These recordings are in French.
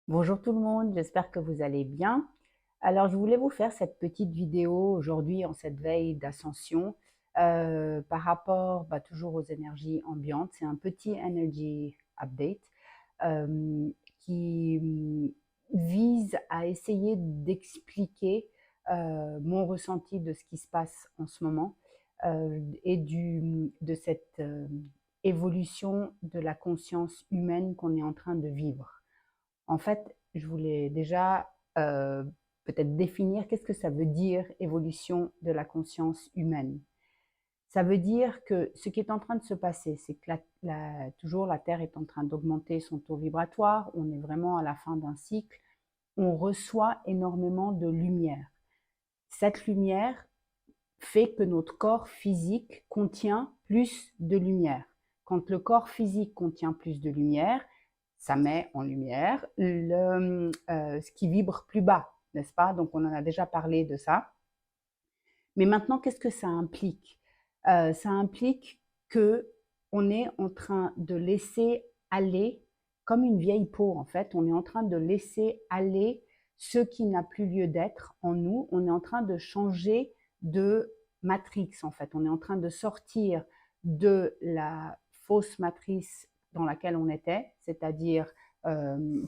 Bonjour tout le monde, j'espère que vous allez bien. Alors, je voulais vous faire cette petite vidéo aujourd'hui en cette veille d'ascension par rapport toujours aux énergies ambiantes. C'est un petit energy update euh, qui vise à essayer d'expliquer mon ressenti de ce qui se passe en ce moment et de cette évolution de la conscience humaine qu'on est en train de vivre. En fait, je voulais déjà peut-être définir qu'est-ce que ça veut dire évolution de la conscience humaine. Ça veut dire que ce qui est en train de se passer, c'est que toujours la Terre est en train d'augmenter son taux vibratoire, on est vraiment à la fin d'un cycle, on reçoit énormément de lumière. Cette lumière fait que notre corps physique contient plus de lumière. Quand le corps physique contient plus de lumière, ça met en lumière ce qui vibre plus bas, n'est-ce pas? Donc on en a déjà parlé de ça. Mais maintenant, qu'est-ce que ça implique? Ça implique que on est en train de laisser aller, comme une vieille peau en fait, on est en train de laisser aller ce qui n'a plus lieu d'être en nous, on est en train de changer de matrix en fait, on est en train de sortir de la fausse matrice dans laquelle on était, c'est-à-dire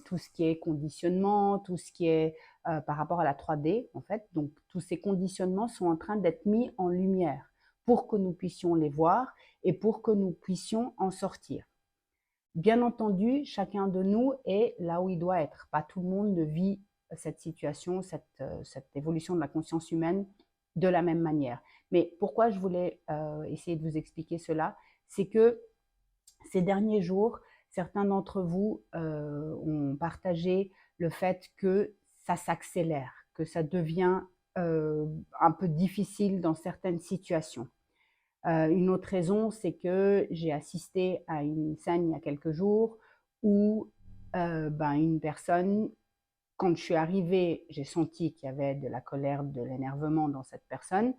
tout ce qui est conditionnement, tout ce qui est par rapport à la 3D, en fait. Donc, tous ces conditionnements sont en train d'être mis en lumière pour que nous puissions les voir et pour que nous puissions en sortir. Bien entendu, chacun de nous est là où il doit être. Pas tout le monde ne vit cette situation, cette évolution de la conscience humaine de la même manière. Mais pourquoi je voulais essayer de vous expliquer cela, c'est que ces derniers jours, certains d'entre vous ont partagé le fait que ça s'accélère, que ça devient un peu difficile dans certaines situations. Une autre raison, c'est que j'ai assisté à une scène il y a quelques jours où une personne, quand je suis arrivée, j'ai senti qu'il y avait de la colère, de l'énervement dans cette personne.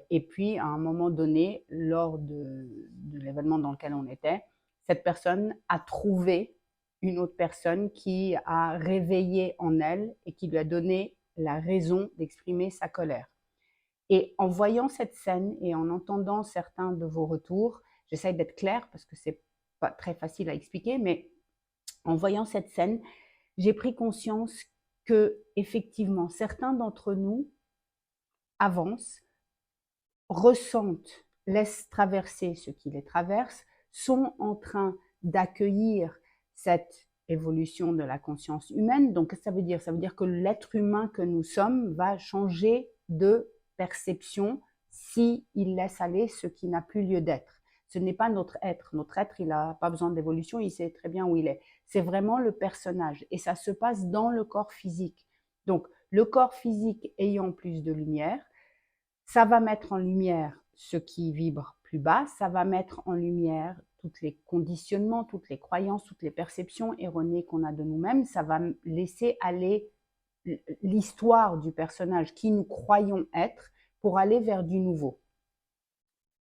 Et puis, à un moment donné, lors de l'événement dans lequel on était, cette personne a trouvé une autre personne qui a réveillé en elle et qui lui a donné la raison d'exprimer sa colère. Et en voyant cette scène et en entendant certains de vos retours, j'essaye d'être claire parce que c'est pas très facile à expliquer, mais en voyant cette scène, j'ai pris conscience que effectivement certains d'entre nous avancent, ressentent, laissent traverser ce qui les traverse, sont en train d'accueillir cette évolution de la conscience humaine. Donc ça veut dire que l'être humain que nous sommes va changer de perception s'il laisse aller ce qui n'a plus lieu d'être. Ce n'est pas notre être. Notre être, il n'a pas besoin d'évolution, il sait très bien où il est. C'est vraiment le personnage et ça se passe dans le corps physique. Donc, le corps physique ayant plus de lumière, ça va mettre en lumière ce qui vibre plus bas, ça va mettre en lumière tous les conditionnements, toutes les croyances, toutes les perceptions erronées qu'on a de nous-mêmes, ça va laisser aller l'histoire du personnage qui nous croyons être pour aller vers du nouveau.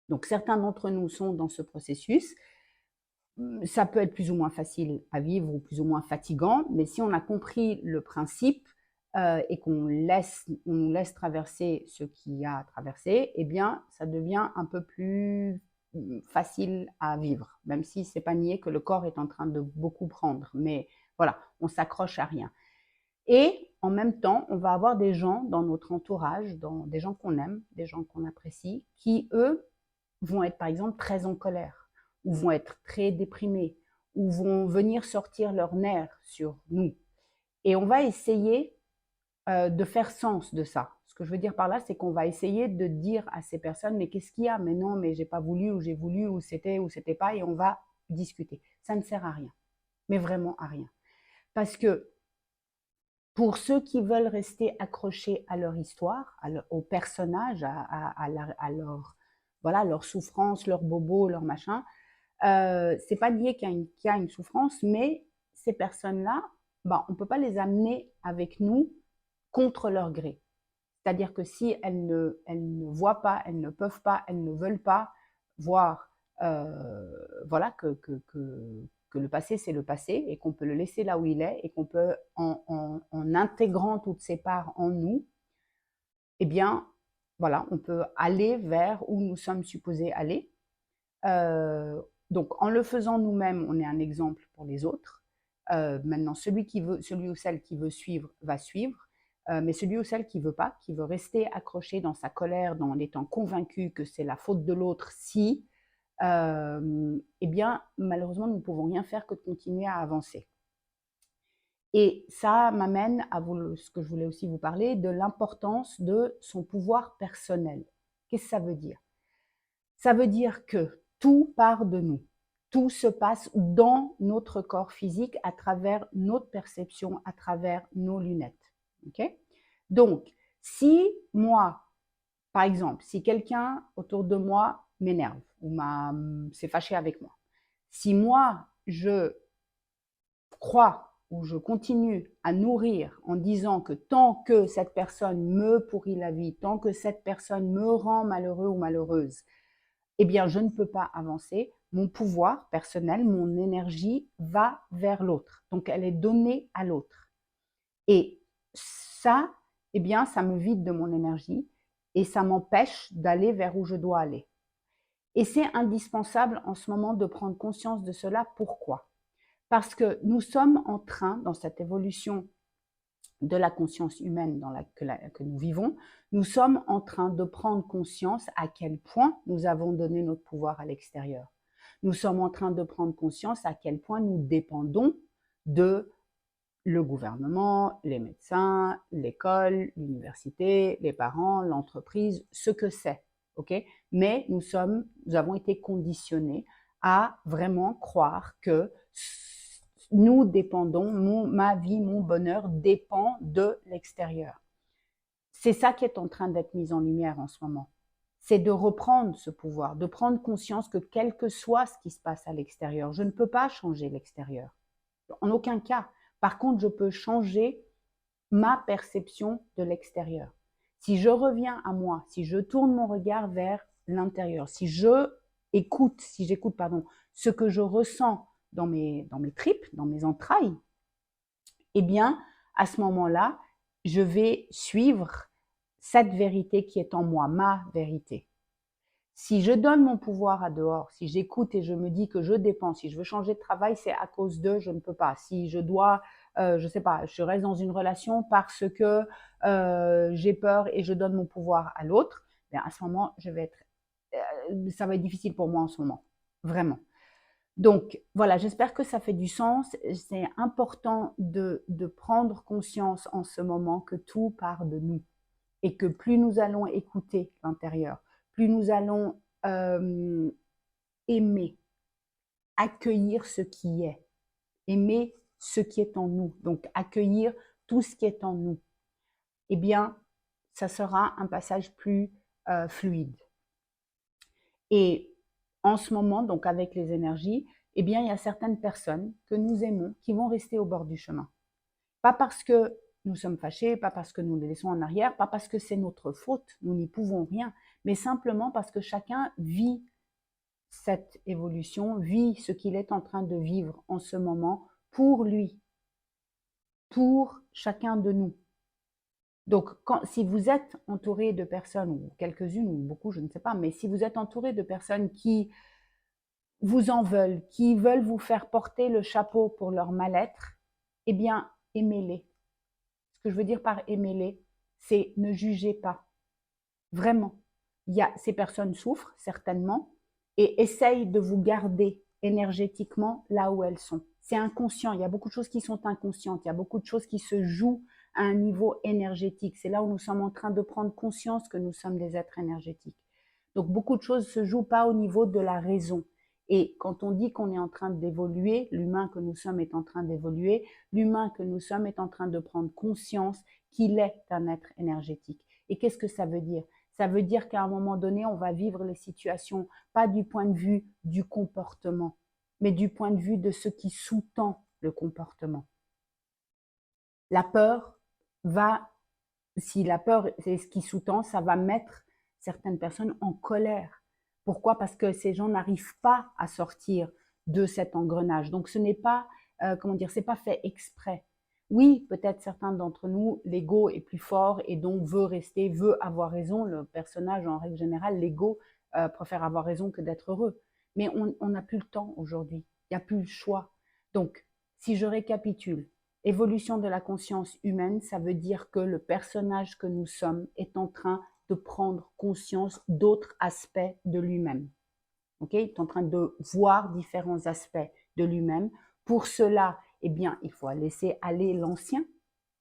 Donc certains d'entre nous sont dans ce processus. Ça peut être plus ou moins facile à vivre ou plus ou moins fatigant, mais si on a compris le principe et qu'on nous laisse traverser ce qu'il y a à traverser, eh bien, ça devient un peu plus facile à vivre, même si c'est pas nié que le corps est en train de beaucoup prendre. Mais voilà, on s'accroche à rien. Et en même temps, on va avoir des gens dans notre entourage, des gens qu'on aime, des gens qu'on apprécie, qui, eux, vont être par exemple très en colère, ou vont être très déprimés, ou vont venir sortir leurs nerfs sur nous. Et on va essayer de faire sens de ça. Ce que je veux dire par là, c'est qu'on va essayer de dire à ces personnes, mais qu'est-ce qu'il y a? Mais non, mais j'ai pas voulu, ou j'ai voulu, ou c'était pas, et on va discuter. Ça ne sert à rien, mais vraiment à rien. Parce que pour ceux qui veulent rester accrochés à leur histoire, aux personnages, à leur, voilà, leur souffrance, leur bobo, leur machin, c'est pas lié qu'il y a une souffrance, mais ces personnes-là, on ne peut pas les amener avec nous contre leur gré. C'est-à-dire que si elles ne voient pas, elles ne peuvent pas, elles ne veulent pas voir voilà, que que le passé, c'est le passé et qu'on peut le laisser là où il est et qu'on peut, en intégrant toutes ces parts en nous, eh bien, voilà, on peut aller vers où nous sommes supposés aller. Donc, en le faisant nous-mêmes, on est un exemple pour les autres. Maintenant, celui ou celle qui veut suivre, va suivre. Mais celui ou celle qui veut pas, qui veut rester accroché dans sa colère, en étant convaincu que c'est la faute de l'autre si, eh bien, malheureusement, nous ne pouvons rien faire que de continuer à avancer. Et ça m'amène à ce que je voulais aussi vous parler, de l'importance de son pouvoir personnel. Qu'est-ce que ça veut dire? Ça veut dire que tout part de nous. Tout se passe dans notre corps physique à travers notre perception, à travers nos lunettes. Okay? Donc, si moi, par exemple, si quelqu'un autour de moi m'énerve ou s'est fâché avec moi, si moi, je crois ou je continue à nourrir en disant que tant que cette personne me pourrit la vie, tant que cette personne me rend malheureux ou malheureuse, eh bien, je ne peux pas avancer. Mon pouvoir personnel, mon énergie va vers l'autre. Donc, elle est donnée à l'autre. Et ça, eh bien, ça me vide de mon énergie et ça m'empêche d'aller vers où je dois aller. Et c'est indispensable en ce moment de prendre conscience de cela. Pourquoi? Parce que nous sommes en train, dans cette évolution de la conscience humaine que nous vivons, nous sommes en train de prendre conscience à quel point nous avons donné notre pouvoir à l'extérieur. Nous sommes en train de prendre conscience à quel point nous dépendons de le gouvernement, les médecins, l'école, l'université, les parents, l'entreprise, ce que c'est. Okay? Mais nous avons été conditionnés à vraiment croire que nous dépendons, ma vie, mon bonheur dépend de l'extérieur. C'est ça qui est en train d'être mis en lumière en ce moment. C'est de reprendre ce pouvoir, de prendre conscience que quel que soit ce qui se passe à l'extérieur, je ne peux pas changer l'extérieur. En aucun cas. Par contre, je peux changer ma perception de l'extérieur. Si je reviens à moi, si je tourne mon regard vers l'intérieur, si j'écoute ce que je ressens dans mes tripes, dans mes entrailles, eh bien, à ce moment-là, je vais suivre cette vérité qui est en moi, ma vérité. Si je donne mon pouvoir à dehors, si j'écoute et je me dis que je dépends, si je veux changer de travail, c'est à cause de, je ne peux pas. Si je dois, je sais pas, je reste dans une relation parce que j'ai peur et je donne mon pouvoir à l'autre, bien à ce moment, ça va être difficile pour moi en ce moment, vraiment. Donc voilà, j'espère que ça fait du sens. C'est important de prendre conscience en ce moment que tout part de nous et que plus nous allons écouter l'intérieur, plus nous allons aimer, accueillir ce qui est, aimer ce qui est en nous, donc accueillir tout ce qui est en nous, eh bien, ça sera un passage plus fluide. Et en ce moment, donc avec les énergies, eh bien, il y a certaines personnes que nous aimons qui vont rester au bord du chemin. Pas parce que nous sommes fâchés, pas parce que nous les laissons en arrière, pas parce que c'est notre faute, nous n'y pouvons rien, mais simplement parce que chacun vit cette évolution, vit ce qu'il est en train de vivre en ce moment pour lui, pour chacun de nous. Donc, si vous êtes entouré de personnes, ou quelques-unes, ou beaucoup, je ne sais pas, mais si vous êtes entouré de personnes qui vous en veulent, qui veulent vous faire porter le chapeau pour leur mal-être, eh bien, aimez-les. Ce que je veux dire par aimez-les, c'est ne jugez pas. Vraiment. Ces personnes souffrent, certainement, et essayent de vous garder énergétiquement là où elles sont. C'est inconscient, il y a beaucoup de choses qui sont inconscientes, il y a beaucoup de choses qui se jouent à un niveau énergétique. C'est là où nous sommes en train de prendre conscience que nous sommes des êtres énergétiques. Donc beaucoup de choses ne se jouent pas au niveau de la raison. Et quand on dit qu'on est en train d'évoluer, l'humain que nous sommes est en train d'évoluer, l'humain que nous sommes est en train de prendre conscience qu'il est un être énergétique. Et qu'est-ce que ça veut dire? Ça veut dire qu'à un moment donné, on va vivre les situations, pas du point de vue du comportement, mais du point de vue de ce qui sous-tend le comportement. La peur si la peur c'est ce qui sous-tend, ça va mettre certaines personnes en colère. Pourquoi? Parce que ces gens n'arrivent pas à sortir de cet engrenage. Donc ce n'est pas, comment dire, c'est pas fait exprès. Oui, peut-être certains d'entre nous, l'ego est plus fort et donc veut rester, veut avoir raison. Le personnage, en règle générale, l'ego préfère avoir raison que d'être heureux. Mais on n'a plus le temps aujourd'hui, il n'y a plus le choix. Donc, si je récapitule, évolution de la conscience humaine, ça veut dire que le personnage que nous sommes est en train de prendre conscience d'autres aspects de lui-même. Okay, il est en train de voir différents aspects de lui-même. Pour cela, eh bien, il faut laisser aller l'ancien,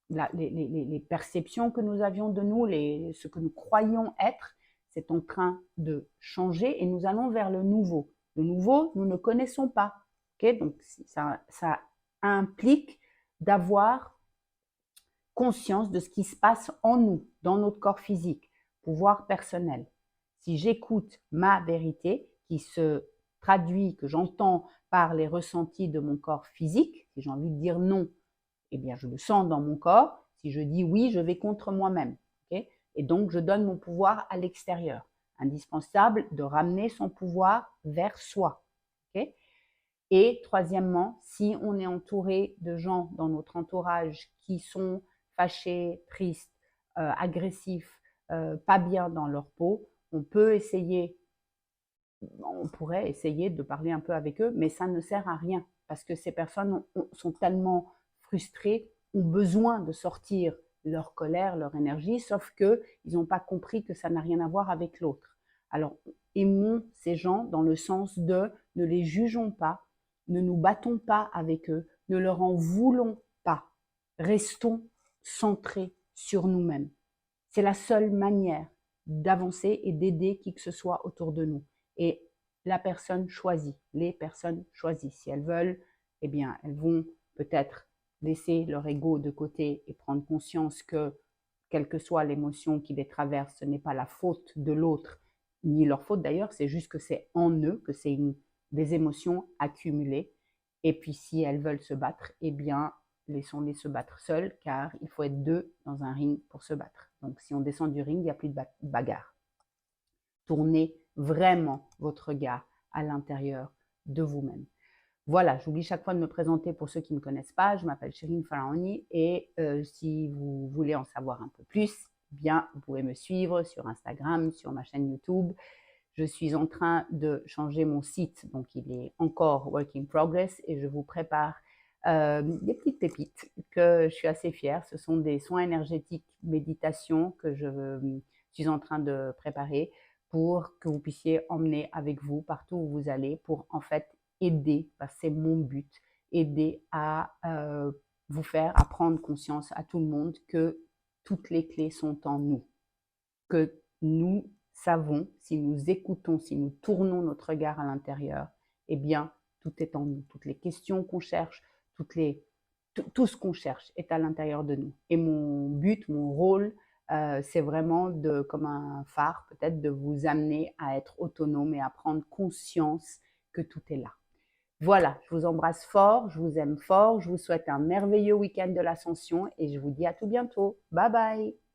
les perceptions que nous avions de nous, ce que nous croyons être, c'est en train de changer et nous allons vers le nouveau. Le nouveau, nous ne connaissons pas. Okay, donc, ça implique d'avoir conscience de ce qui se passe en nous, dans notre corps physique, pouvoir personnel. Si j'écoute ma vérité, qui se traduit, que j'entends par les ressentis de mon corps physique, si j'ai envie de dire non, eh bien je le sens dans mon corps. Si je dis oui, je vais contre moi-même. Okay, et donc je donne mon pouvoir à l'extérieur. Indispensable de ramener son pouvoir vers soi. Okay, et troisièmement, si on est entouré de gens dans notre entourage qui sont fâchés, tristes, agressifs, pas bien dans leur peau, on pourrait essayer de parler un peu avec eux, mais ça ne sert à rien parce que ces personnes sont tellement frustrées, ont besoin de sortir leur colère, leur énergie, sauf qu'ils n'ont pas compris que ça n'a rien à voir avec l'autre. Alors, aimons ces gens dans le sens de ne les jugeons pas, ne nous battons pas avec eux, ne leur en voulons pas. Restons centrés sur nous-mêmes. C'est la seule manière d'avancer et d'aider qui que ce soit autour de nous. Et la personne choisit, les personnes choisissent. Si elles veulent, eh bien, elles vont peut-être laisser leur ego de côté et prendre conscience que, quelle que soit l'émotion qui les traverse, ce n'est pas la faute de l'autre, ni leur faute d'ailleurs, c'est juste que c'est en eux, que c'est des émotions accumulées. Et puis, si elles veulent se battre, eh bien, laissons-les se battre seuls, car il faut être deux dans un ring pour se battre. Donc, si on descend du ring, il n'y a plus de bagarre. Tournez vraiment votre regard à l'intérieur de vous-même. Voilà, j'oublie chaque fois de me présenter pour ceux qui ne me connaissent pas. Je m'appelle Chérine Faraoni et si vous voulez en savoir un peu plus, bien, vous pouvez me suivre sur Instagram, sur ma chaîne YouTube. Je suis en train de changer mon site, donc il est encore work in progress et je vous prépare des petites pépites que je suis assez fière. Ce sont des soins énergétiques, méditation que je suis en train de préparer pour que vous puissiez emmener avec vous partout où vous allez pour en fait aider, parce que c'est mon but, aider à vous faire à prendre conscience à tout le monde que toutes les clés sont en nous, que nous savons, si nous écoutons, si nous tournons notre regard à l'intérieur, eh bien, tout est en nous. Toutes les questions qu'on cherche, tout ce qu'on cherche est à l'intérieur de nous. Et mon but, mon rôle, c'est vraiment comme un phare, peut-être, de vous amener à être autonome et à prendre conscience que tout est là. Voilà, je vous embrasse fort, je vous aime fort, je vous souhaite un merveilleux week-end de l'Ascension et je vous dis à tout bientôt. Bye bye!